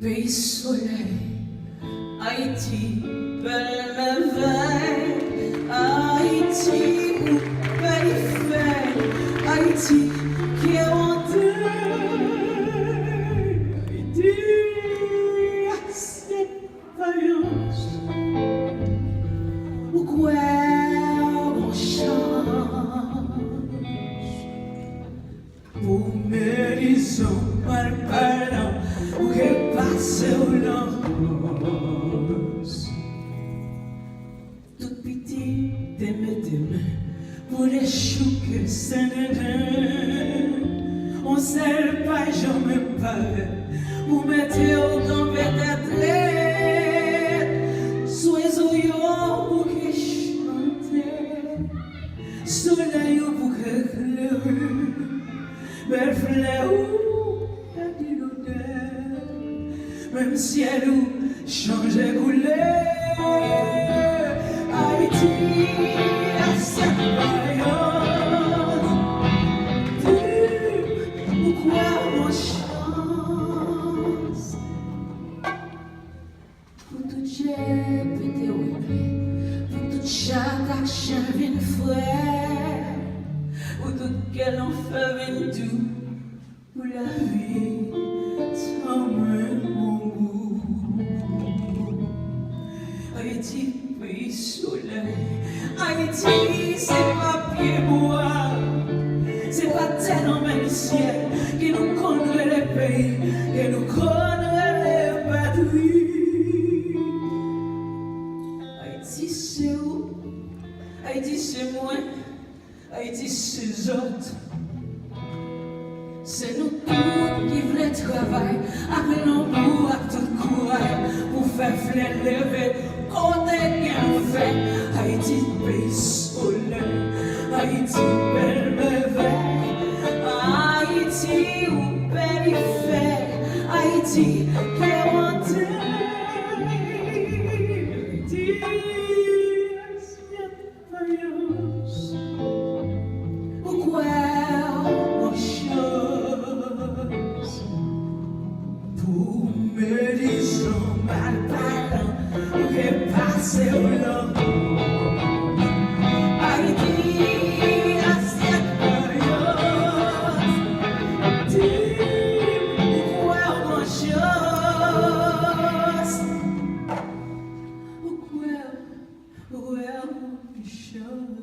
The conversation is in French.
pays soleil, Haïti, belle merveille, Haïti, où pays fait, Haïti, qui est en deuil, Haïti, cette vaillance, où quoi on change, pour mériser mal parlant, où qu'elle passe au lance. Tout petit, t'aimes, pour les choux que c'est on sait pas, j'en me parle, vous mettez au camp peut-être, soyez au pour que chanter, soleil au pour que claire, belle fleur ou la l'odeur, même ciel ou change couleur, Haïti à cette vaillance, pourquoi on chance, pour tout j'ai pété au pour tout chaque action vient frère, pour tout quel enfer vient tout, pour la vie, sans mon goût. Haïti, pays soleil, Haïti, c'est pas pied bois, c'est pas terre en même ciel, qui nous connaît les pays, qui nous connaît les patries. Haïti, c'est où? Haïti, c'est moi, Haïti, c'est eux autres. C'est nous tous qui voulons travailler, avec nos bouts, avec tout courage, pour faire flèche lever, qu'on est bien fait. Haïti, pays soleil, Haïti, belle merveille, Haïti, où belle fait, Haïti, qui est en deuil, Haïti, cette vaillance, pourquoi on chose, pour me dire mal parlant, pour que passe au long. Haïti à cette vaillance, pourquoi on chose, pourquoi on chose.